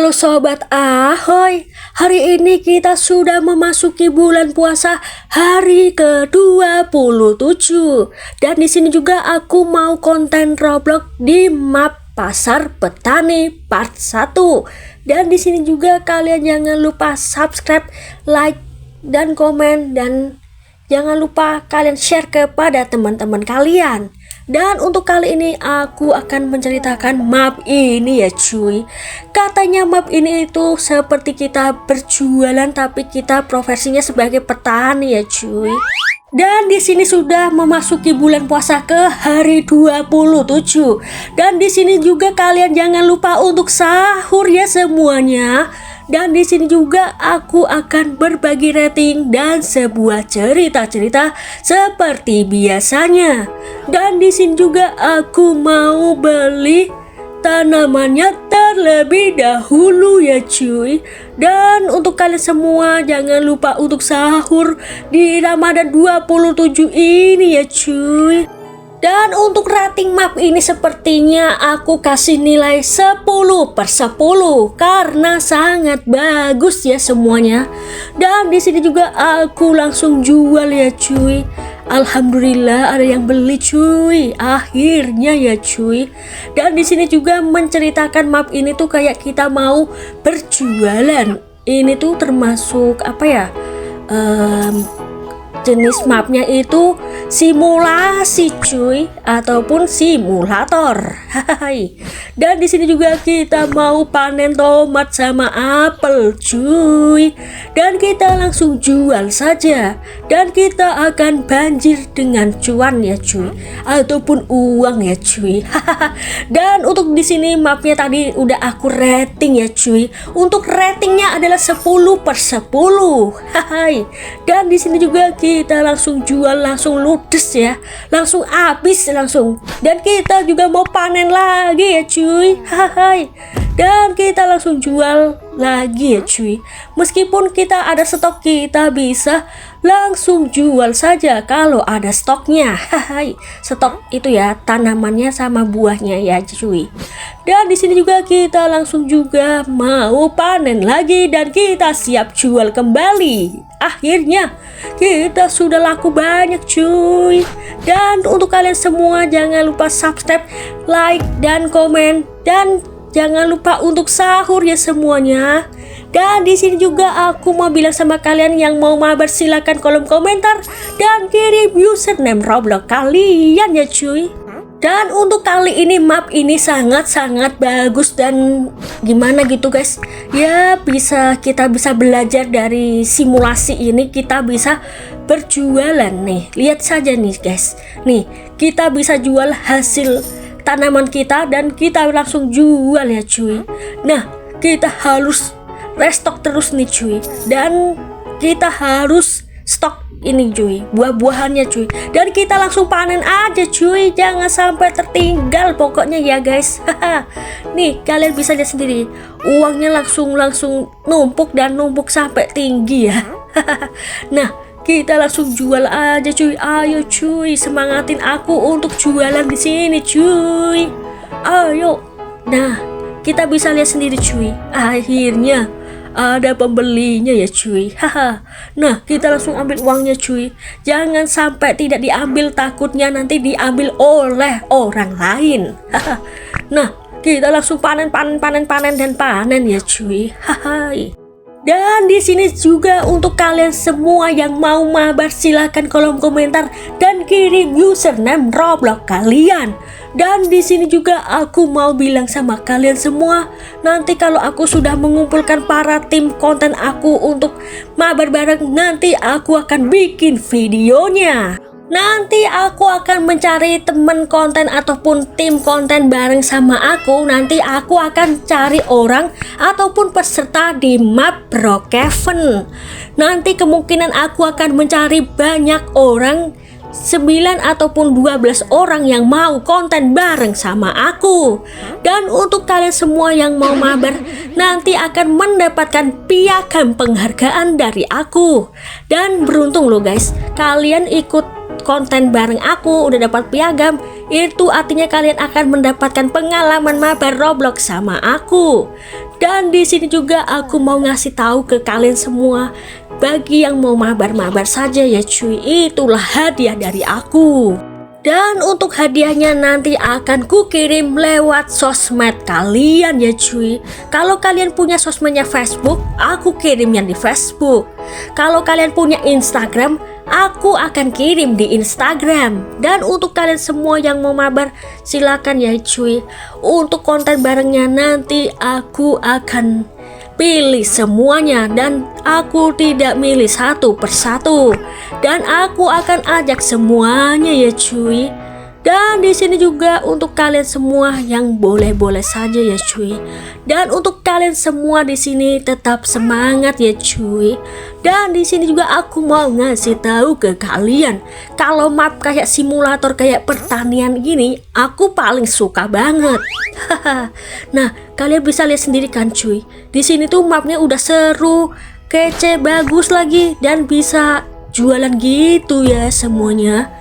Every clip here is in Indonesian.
Halo sobat Ahoy, hari ini kita sudah memasuki bulan puasa hari ke-27. Dan di sini juga aku mau konten Roblox di map Pasar Petani part 1. Dan di sini juga kalian jangan lupa subscribe, like, dan komen, dan jangan lupa kalian share kepada teman-teman kalian. Dan untuk kali ini aku akan menceritakan map ini ya cuy. Katanya map ini itu seperti kita berjualan tapi kita profesinya sebagai petani ya cuy. Dan di sini sudah memasuki bulan puasa ke hari 27. Dan di sini juga kalian jangan lupa untuk sahur ya semuanya. Dan di sini juga aku akan berbagi rating dan sebuah cerita-cerita seperti biasanya. Dan di sini juga aku mau beli tanamannya terlebih dahulu ya cuy. Dan untuk kalian semua jangan lupa untuk sahur di Ramadan 27 ini ya cuy. Dan untuk rating map ini sepertinya aku kasih nilai 10/10 karena sangat bagus ya semuanya. Dan di sini juga aku langsung jual ya cuy. Alhamdulillah ada yang beli cuy. Akhirnya ya cuy. Dan di sini juga menceritakan map ini tuh kayak kita mau berjualan. Ini tuh termasuk apa ya? Jenis mapnya itu simulasi cuy ataupun simulator. Hai. Dan di sini juga kita mau panen tomat sama apel cuy. Dan kita langsung jual saja. Dan kita akan banjir dengan cuan ya cuy ataupun uang ya cuy. Dan untuk di sini mapnya tadi udah aku rating ya cuy. Untuk ratingnya adalah 10/10. Hai. Dan di sini juga kita langsung jual, langsung ludes ya, langsung habis langsung. Dan kita juga mau panen lagi ya cuy. Hai. Dan kita langsung jual lagi ya cuy. Meskipun kita ada stok, kita bisa langsung jual saja kalau ada stoknya. Hai. Stok itu ya tanamannya sama buahnya ya cuy. Dan di sini juga kita langsung juga mau panen lagi dan kita siap jual kembali. Akhirnya kita sudah laku banyak cuy. Dan untuk kalian semua jangan lupa subscribe, like, dan komen, dan jangan lupa untuk sahur ya semuanya. Dan di sini juga aku mau bilang sama kalian yang mau mabar silakan kolom komentar dan kirim username Roblox kalian ya cuy. Dan untuk kali ini map ini sangat-sangat bagus dan gimana gitu guys. Ya kita bisa belajar dari simulasi ini, kita bisa berjualan nih. Lihat saja nih guys. Nih, kita bisa jual hasil tanaman kita dan kita langsung jual ya cuy. Nah, kita harus restock terus nih cuy. Dan kita harus stok ini cuy, buah-buahannya cuy. Dan kita langsung panen aja cuy, jangan sampai tertinggal pokoknya ya guys. Nih kalian bisa lihat sendiri, uangnya langsung numpuk dan numpuk sampai tinggi ya. Nah kita langsung jual aja cuy. Ayo cuy, semangatin aku untuk jualan di sini cuy. Ayo. Nah kita bisa lihat sendiri cuy, akhirnya ada pembelinya ya cuy. Haha. Nah kita langsung ambil uangnya cuy. Jangan sampai tidak diambil, takutnya nanti diambil oleh orang lain. Haha. Nah kita langsung panen ya cuy. Haha. Dan di sini juga untuk kalian semua yang mau mabar silakan kolom komentar dan kirim username Roblox kalian. Dan di sini juga aku mau bilang sama kalian semua, nanti kalau aku sudah mengumpulkan para tim konten aku untuk mabar bareng, nanti aku akan bikin videonya. Nanti aku akan mencari teman konten ataupun tim konten bareng sama aku. Nanti aku akan cari orang ataupun peserta di map Brookhaven. Nanti kemungkinan aku akan mencari banyak orang, 9 ataupun 12 orang yang mau konten bareng sama aku. Dan untuk kalian semua yang mau mabar, nanti akan mendapatkan piagam penghargaan dari aku. Dan beruntung loh guys, kalian ikut konten bareng aku, udah dapat piagam, itu artinya kalian akan mendapatkan pengalaman mabar Roblox sama aku. Dan di sini juga aku mau ngasih tahu ke kalian semua, bagi yang mau mabar-mabar saja ya cuy, itulah hadiah dari aku. Dan untuk hadiahnya nanti akan kukirim lewat sosmed kalian ya cuy. Kalau kalian punya sosmednya Facebook, aku kirim yang di Facebook. Kalau kalian punya Instagram, aku akan kirim di Instagram. Dan untuk kalian semua yang mau mabar, silakan ya cuy. Untuk konten barengnya nanti aku akan pilih semuanya, dan aku tidak milih satu persatu, dan aku akan ajak semuanya ya cuy. Dan di sini juga untuk kalian semua yang boleh-boleh saja ya cuy. Dan untuk kalian semua di sini tetap semangat ya cuy. Dan di sini juga aku mau ngasih tahu ke kalian, kalau map kayak simulator kayak pertanian gini, aku paling suka banget. Nah, kalian bisa lihat sendiri kan cuy. Di sini tuh mapnya udah seru, kece, bagus lagi, dan bisa jualan gitu ya semuanya.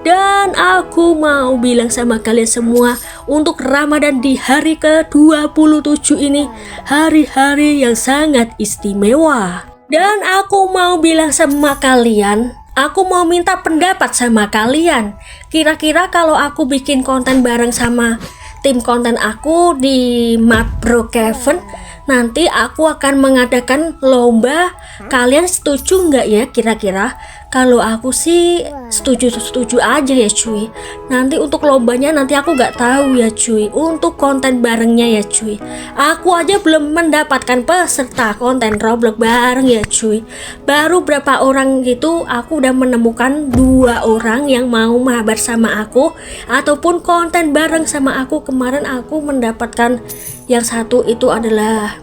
Dan aku mau bilang sama kalian semua, untuk Ramadan di hari ke-27 ini, hari-hari yang sangat istimewa. Dan aku mau bilang sama kalian, aku mau minta pendapat sama kalian. Kira-kira kalau aku bikin konten bareng sama tim konten aku di map Brookhaven, nanti aku akan mengadakan lomba. Kalian setuju nggak ya kira-kira? Kalau aku sih setuju aja ya cuy. Nanti untuk lombanya nanti aku nggak tahu ya cuy. Untuk konten barengnya ya cuy, aku aja belum mendapatkan peserta konten Roblox bareng ya cuy. Baru berapa orang gitu, aku udah menemukan 2 orang yang mau mabar sama aku ataupun konten bareng sama aku. Kemarin aku mendapatkan yang satu itu adalah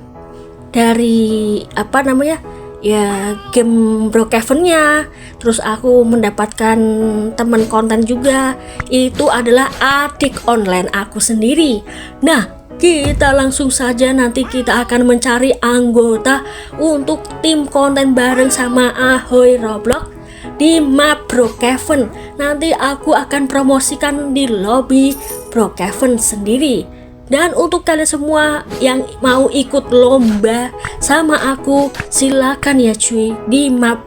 dari apa namanya ya, game Brookhaven-nya. Terus aku mendapatkan teman konten juga, itu adalah adik online aku sendiri. Nah, kita langsung saja nanti kita akan mencari anggota untuk tim konten bareng sama Ahoy Roblox di map Brookhaven. Nanti aku akan promosikan di lobby Brookhaven sendiri. Dan untuk kalian semua yang mau ikut lomba sama aku, silakan ya cuy, di map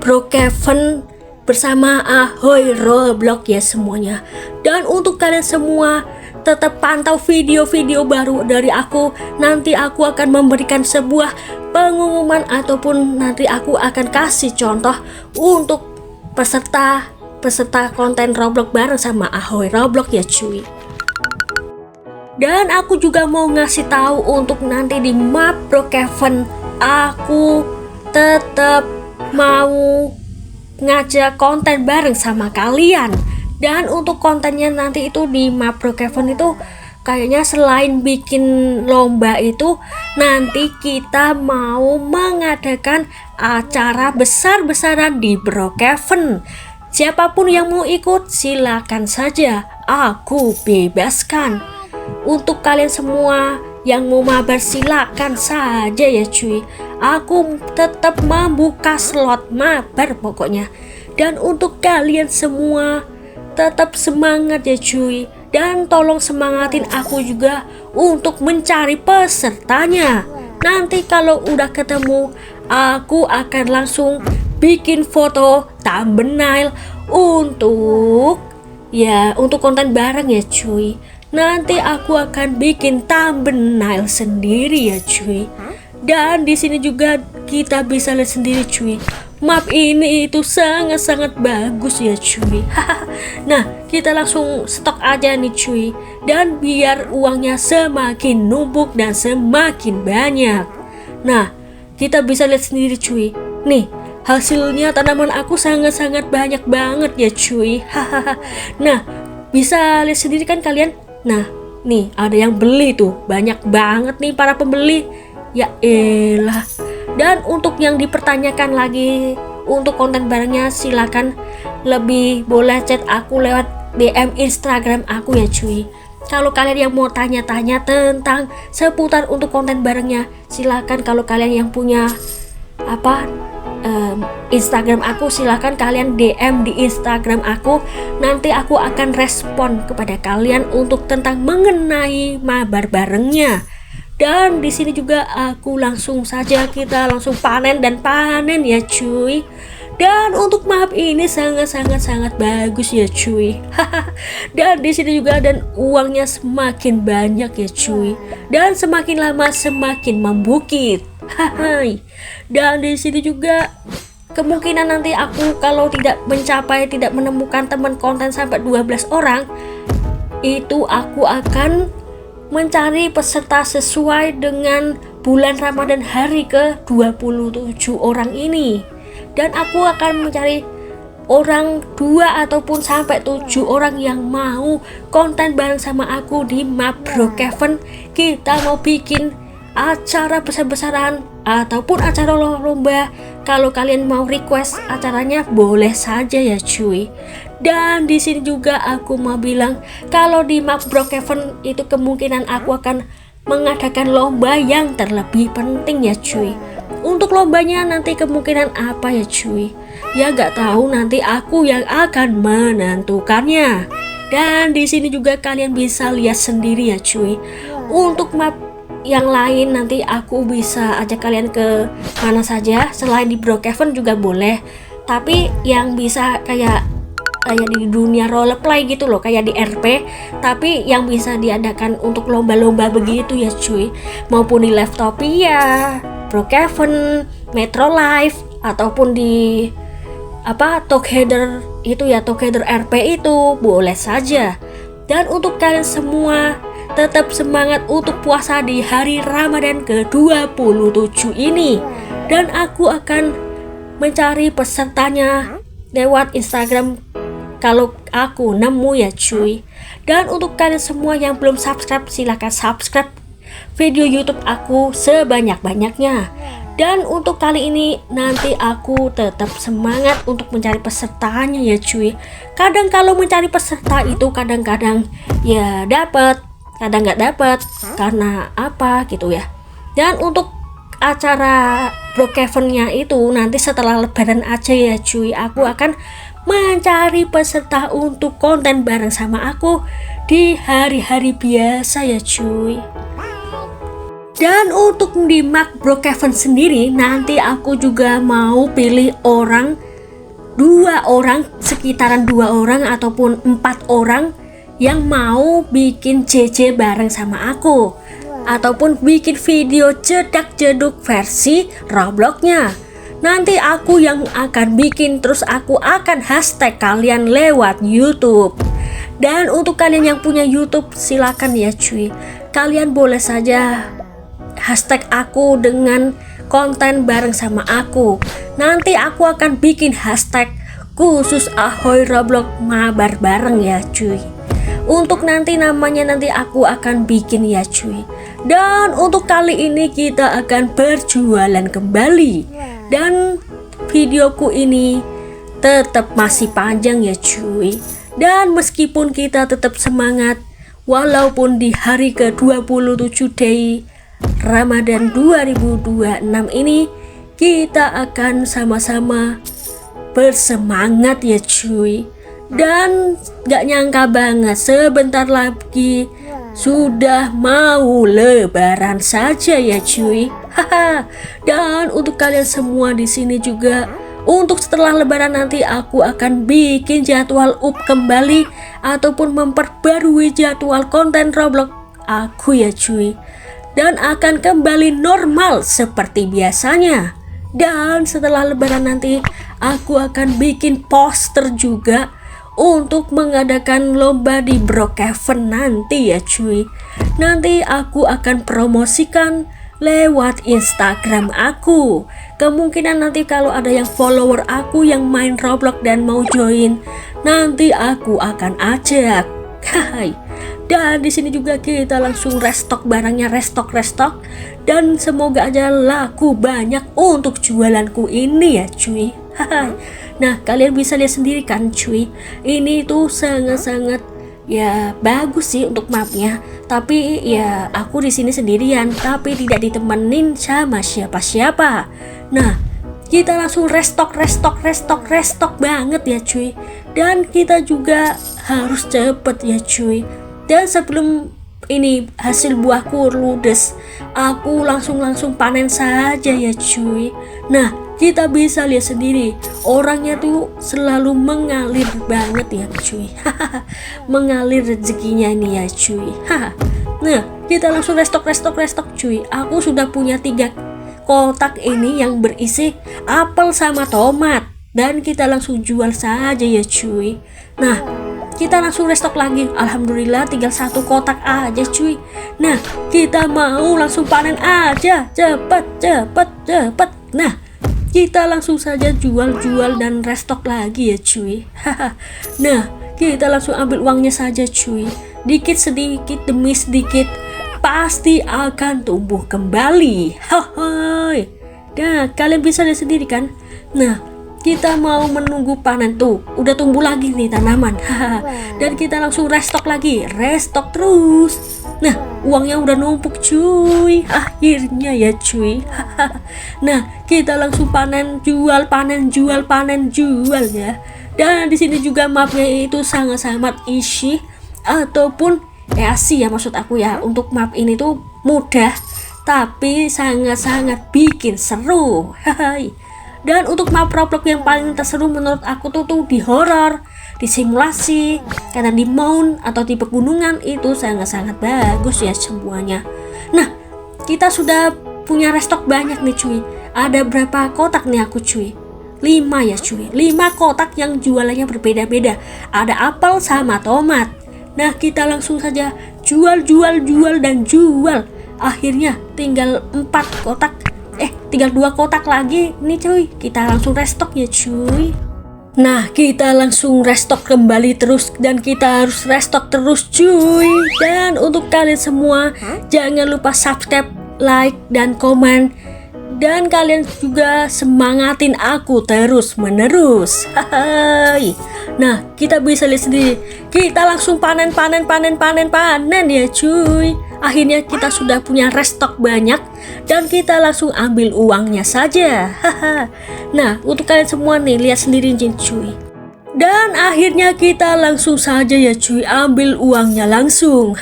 Brookhaven bersama Ahoy Roblox ya semuanya. Dan untuk kalian semua, tetap pantau video-video baru dari aku. Nanti aku akan memberikan sebuah pengumuman ataupun nanti aku akan kasih contoh untuk peserta konten Roblox bareng sama Ahoy Roblox ya cuy. Dan aku juga mau ngasih tahu untuk nanti di map Brookhaven, aku tetap mau ngajak konten bareng sama kalian. Dan untuk kontennya nanti itu di map Brookhaven itu kayaknya selain bikin lomba itu, nanti kita mau mengadakan acara besar-besaran di Brookhaven. Siapapun yang mau ikut silakan saja, aku bebaskan. Untuk kalian semua yang mau mabar silakan saja ya cuy. Aku tetap membuka slot mabar pokoknya. Dan untuk kalian semua tetap semangat ya cuy. Dan tolong semangatin aku juga untuk mencari pesertanya. Nanti kalau udah ketemu, aku akan langsung bikin foto thumbnail untuk konten bareng ya cuy. Nanti aku akan bikin thumbnail sendiri ya cuy. Dan di sini juga kita bisa lihat sendiri cuy, map ini itu sangat-sangat bagus ya cuy. Nah, kita langsung stok aja nih cuy. Dan biar uangnya semakin numpuk dan semakin banyak. Nah, kita bisa lihat sendiri cuy. Nih, hasilnya tanaman aku sangat-sangat banyak banget ya cuy. Nah, bisa lihat sendiri kan kalian. Nah, nih ada yang beli tuh, banyak banget nih para pembeli. Ya elah. Dan untuk yang dipertanyakan lagi untuk konten barengnya, silakan lebih boleh chat aku lewat DM Instagram aku ya cuy. Kalau kalian yang mau tanya-tanya tentang seputar untuk konten barengnya, silakan. Kalau kalian yang punya Instagram aku, silahkan kalian DM di Instagram aku. Nanti aku akan respon kepada kalian untuk tentang mengenai mabar barengnya. Dan di sini juga aku langsung saja, kita langsung panen ya cuy. Dan untuk map ini sangat bagus ya cuy. Dan di sini juga dan uangnya semakin banyak ya cuy. Dan semakin lama semakin membukit. Dan di sini juga kemungkinan nanti aku kalau tidak menemukan teman konten sampai 12 orang, itu aku akan mencari peserta sesuai dengan bulan Ramadan hari ke 27 orang ini. Dan aku akan mencari orang 2 ataupun sampai 7 orang yang mau konten bareng sama aku di map Brookhaven. Kita mau bikin acara besar-besaran ataupun acara lomba. Kalau kalian mau request acaranya boleh saja ya cuy. Dan di sini juga aku mau bilang kalau di map Brookhaven itu kemungkinan aku akan mengadakan lomba yang terlebih penting ya cuy. Untuk lombanya nanti kemungkinan apa ya cuy? Ya gak tahu, nanti aku yang akan menentukannya. Dan di sini juga kalian bisa lihat sendiri ya cuy. Untuk map yang lain nanti aku bisa ajak kalian ke mana saja, selain di Brookhaven juga boleh. Tapi yang bisa kayak di dunia roleplay gitu loh, kayak di RP, tapi yang bisa diadakan untuk lomba-lomba begitu ya cuy. Maupun di Leftopia, Brookhaven, Metro Life, ataupun di Together itu ya, Together RP itu boleh saja. Dan untuk kalian semua tetap semangat untuk puasa di hari Ramadan ke-27 ini. Dan aku akan mencari pesertanya lewat Instagram kalau aku nemu ya cuy. Dan untuk kalian semua yang belum subscribe, silahkan subscribe video YouTube aku sebanyak-banyaknya. Dan untuk kali ini nanti aku tetap semangat untuk mencari pesertanya ya cuy. Kadang kalau mencari peserta itu kadang-kadang ya dapat, kadang nggak dapat karena apa gitu ya. Dan untuk acara Brookhaven-nya itu nanti setelah lebaran aja ya cuy. Aku akan mencari peserta untuk konten bareng sama aku di hari-hari biasa ya cuy. Dan untuk di map Brookhaven sendiri nanti aku juga mau pilih orang 2 orang, sekitaran 2 orang ataupun 4 orang yang mau bikin JJ bareng sama aku, ataupun bikin video jedak-jeduk versi Robloxnya. Nanti aku yang akan bikin, terus aku akan hashtag kalian lewat YouTube. Dan untuk kalian yang punya YouTube silakan ya cuy, kalian boleh saja hashtag aku dengan konten bareng sama aku. Nanti aku akan bikin hashtag khusus Ahoy Roblox mabar bareng ya cuy. Untuk nanti namanya nanti aku akan bikin ya cuy. Dan untuk kali ini kita akan berjualan kembali. Dan videoku ini tetap masih panjang ya cuy. Dan meskipun kita tetap semangat, walaupun di hari ke-27 day Ramadan 2026 ini kita akan sama-sama bersemangat ya cuy. Dan gak nyangka banget sebentar lagi sudah mau lebaran saja ya cuy. Dan untuk kalian semua di sini juga, untuk setelah lebaran nanti aku akan bikin jadwal kembali ataupun memperbarui jadwal konten Roblox aku ya cuy. Dan akan kembali normal seperti biasanya. Dan setelah lebaran nanti aku akan bikin poster juga untuk mengadakan lomba di Brookhaven nanti ya cuy. Nanti aku akan promosikan lewat Instagram aku. Kemungkinan nanti kalau ada yang follower aku yang main Roblox dan mau join, nanti aku akan ajak. Hai. Dan di sini juga kita langsung restock barangnya, restock. Dan semoga aja laku banyak untuk jualanku ini ya cuy. Nah kalian bisa lihat sendiri kan cuy, ini tuh sangat ya bagus sih untuk mapnya. Tapi ya aku di sini sendirian, tapi tidak ditemenin sama siapa-siapa. Nah kita langsung restock banget ya cuy. Dan kita juga harus cepet ya cuy. Dan sebelum ini hasil buahku ludes, aku langsung panen saja ya cuy. Nah, kita bisa lihat sendiri, orangnya tuh selalu mengalir banget ya cuy. Mengalir rezekinya ini ya cuy. Nah, kita langsung restock cuy. Aku sudah punya 3 kotak ini yang berisi apel sama tomat, dan kita langsung jual saja ya cuy. Nah, kita langsung restock lagi. Alhamdulillah tinggal 1 kotak aja cuy. Nah, kita mau langsung panen aja, cepet. Nah, kita langsung saja jual dan restock lagi ya cuy. Nah, kita langsung ambil uangnya saja cuy. Dikit sedikit demi sedikit pasti akan tumbuh kembali. Hai. Nah, kalian bisa lihat sendiri kan. Nah, kita mau menunggu panen tuh, udah tumbuh lagi nih tanaman. Dan kita langsung restock lagi, restock terus. Nah, uangnya udah numpuk cuy, akhirnya ya cuy. Nah, kita langsung panen jual ya. Dan di sini juga mapnya itu sangat easy ataupun easy ya, maksud aku ya. Untuk map ini tuh mudah tapi sangat bikin seru. Dan untuk map Roblox yang paling terseru menurut aku tuh di horror, di simulasi, karena di mount atau di pegunungan itu sangat bagus ya semuanya. Nah, kita sudah punya restock banyak nih cuy. Ada berapa kotak nih aku cuy? 5 ya cuy. 5 kotak yang jualannya berbeda-beda. Ada apel sama tomat. Nah, kita langsung saja jual. Akhirnya tinggal 2 kotak lagi nih cuy. Kita langsung restock ya cuy. Nah, kita langsung restock kembali terus, dan kita harus restock terus cuy. Dan untuk kalian semua, jangan lupa subscribe, like, dan komen. Dan kalian juga semangatin aku terus menerus. Hai. Nah, kita bisa lihat sendiri. Kita langsung panen ya cuy. Akhirnya kita sudah punya restock banyak, dan kita langsung ambil uangnya saja. Nah, untuk kalian semua nih, lihat sendiri cuy. Dan akhirnya kita langsung saja ya cuy, ambil uangnya langsung.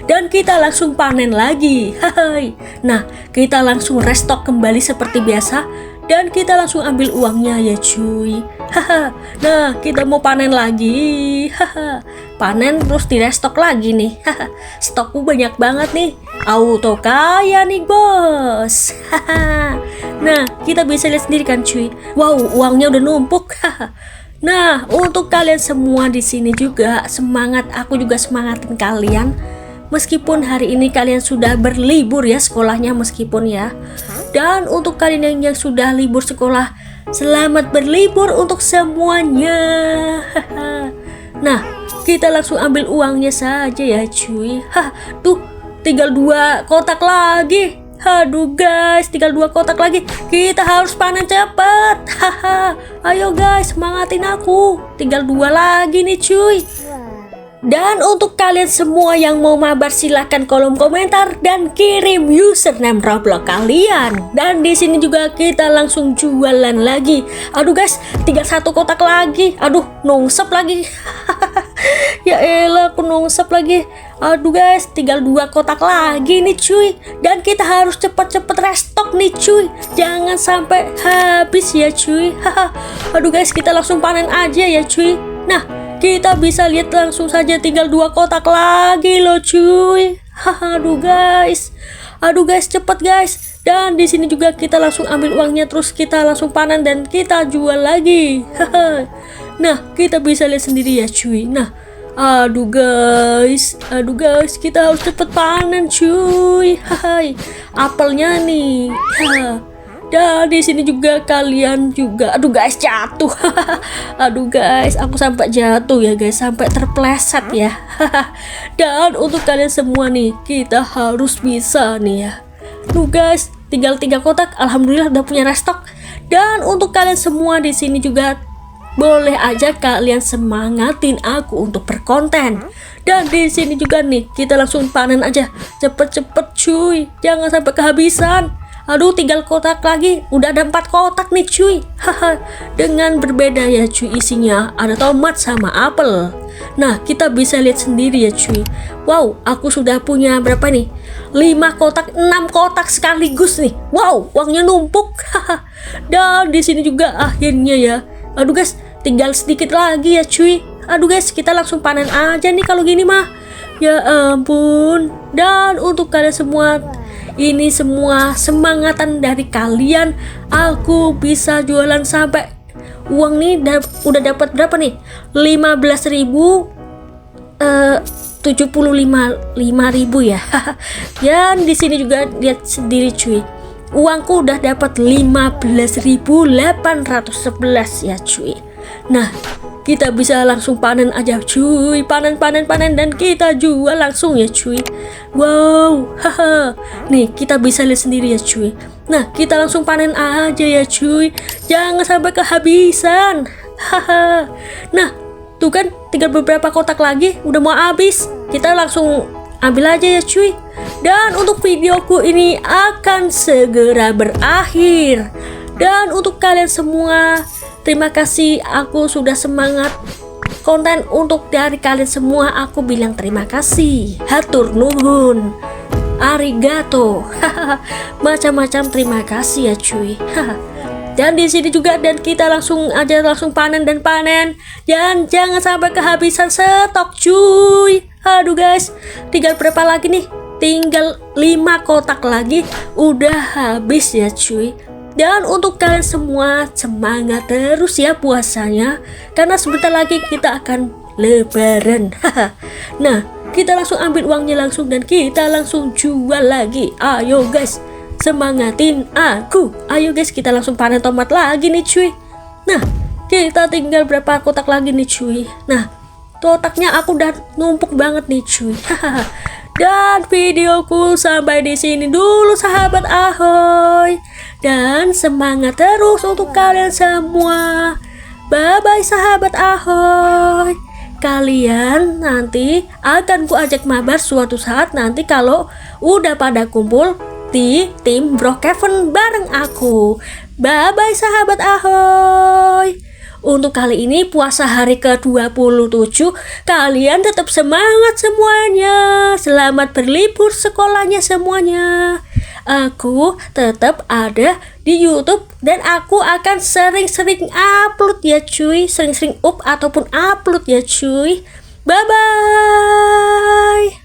Dan kita langsung panen lagi. Nah, kita langsung restock kembali seperti biasa, dan kita langsung ambil uangnya ya cuy. Nah, kita mau panen lagi. Panen terus di restock lagi nih. Stokku banyak banget nih. Auto kaya nih bos. Nah, kita bisa lihat sendiri kan cuy. Wow, uangnya udah numpuk. Nah, untuk kalian semua di sini juga semangat, aku juga semangatin kalian. Meskipun hari ini kalian sudah berlibur ya sekolahnya, meskipun ya. Dan untuk kalian yang sudah libur sekolah, selamat berlibur untuk semuanya. Nah, kita langsung ambil uangnya saja ya cuy. Tuh tinggal 2 kotak lagi. Aduh guys, tinggal 2 kotak lagi. Kita harus panen cepat. Ayo guys, semangatin aku. Tinggal 2 lagi nih cuy. Dan untuk kalian semua yang mau mabar, silahkan kolom komentar dan kirim username Roblox kalian. Dan di sini juga kita langsung jualan lagi. Aduh guys, tinggal 1 kotak lagi. Aduh, nungsep lagi. Ya elah, aku nungsep lagi. Aduh guys, tinggal 2 kotak lagi nih cuy. Dan kita harus cepet-cepet restock nih cuy. Jangan sampai habis ya cuy. Aduh guys, kita langsung panen aja ya cuy. Nah, kita bisa lihat langsung saja tinggal 2 kotak lagi loh cuy. Aduh guys, cepet guys. Dan di sini juga kita langsung ambil uangnya, terus kita langsung panen dan kita jual lagi. Nah, kita bisa lihat sendiri ya cuy. Nah, aduh guys, kita harus cepet panen cuy. Apelnya nih. Dan di sini juga kalian juga, aduh guys, jatuh. Aduh guys, aku sampai jatuh ya guys, sampai terpleset ya. Dan untuk kalian semua nih, kita harus bisa nih ya. Tuh guys, tinggal 3 kotak, alhamdulillah udah punya restock. Dan untuk kalian semua di sini juga boleh aja kalian semangatin aku untuk berkonten. Dan di sini juga nih, kita langsung panen aja, cepet-cepet cuy, jangan sampai kehabisan. Aduh, tinggal kotak lagi. Udah ada 4 kotak nih cuy. Haha. Dengan berbeda ya cuy isinya. Ada tomat sama apel. Nah, kita bisa lihat sendiri ya cuy. Wow, aku sudah punya berapa nih? 5 kotak, 6 kotak sekaligus nih. Wow, uangnya numpuk. Haha. Dan di sini juga akhirnya ya. Aduh guys, tinggal sedikit lagi ya cuy. Aduh guys, kita langsung panen aja nih kalau gini mah. Ya ampun. Dan untuk kalian semua, ini semua semangatan dari kalian. Aku bisa jualan sampai uang nih udah dapat berapa nih? 15.000 75.000 ya. Dan di sini juga lihat sendiri cuy. Uangku udah dapat 15.811 ya cuy. Nah, kita bisa langsung panen aja cuy. Panen dan kita jual langsung ya cuy. Wow, haha. Nih, kita bisa lihat sendiri ya cuy. Nah, kita langsung panen aja ya cuy. Jangan sampai kehabisan. Haha. Nah, tuh kan tinggal beberapa kotak lagi udah mau habis. Kita langsung ambil aja ya cuy. Dan untuk videoku ini akan segera berakhir. Dan untuk kalian semua, terima kasih, aku sudah semangat konten. Untuk dari kalian semua aku bilang terima kasih. Hatur nuhun, arigato. Macam-macam terima kasih ya cuy. Dan di sini juga, dan kita langsung panen. Dan jangan sampai kehabisan stok cuy. Aduh guys, tinggal berapa lagi nih? Tinggal 5 kotak lagi udah habis ya cuy. Dan untuk kalian semua, semangat terus ya puasanya, karena sebentar lagi kita akan lebaran. Nah, kita langsung ambil uangnya langsung dan kita langsung jual lagi. Ayo guys, semangatin aku. Ayo guys, kita langsung panen tomat lagi nih cuy. Nah, kita tinggal berapa kotak lagi nih cuy. Nah, kotaknya aku udah numpuk banget nih cuy. Dan videoku sampai di sini dulu sahabat ahoy. Dan semangat terus untuk kalian semua. Bye bye sahabat ahoy. Kalian nanti akan ku ajak mabar suatu saat nanti kalau udah pada kumpul di tim Brookhaven bareng aku. Bye bye sahabat ahoy. Untuk kali ini puasa hari ke-27, kalian tetap semangat semuanya. Selamat berlibur sekolahnya semuanya. Aku tetap ada di YouTube dan aku akan sering-sering upload ya cuy. Sering-sering up ataupun upload ya cuy. Bye bye.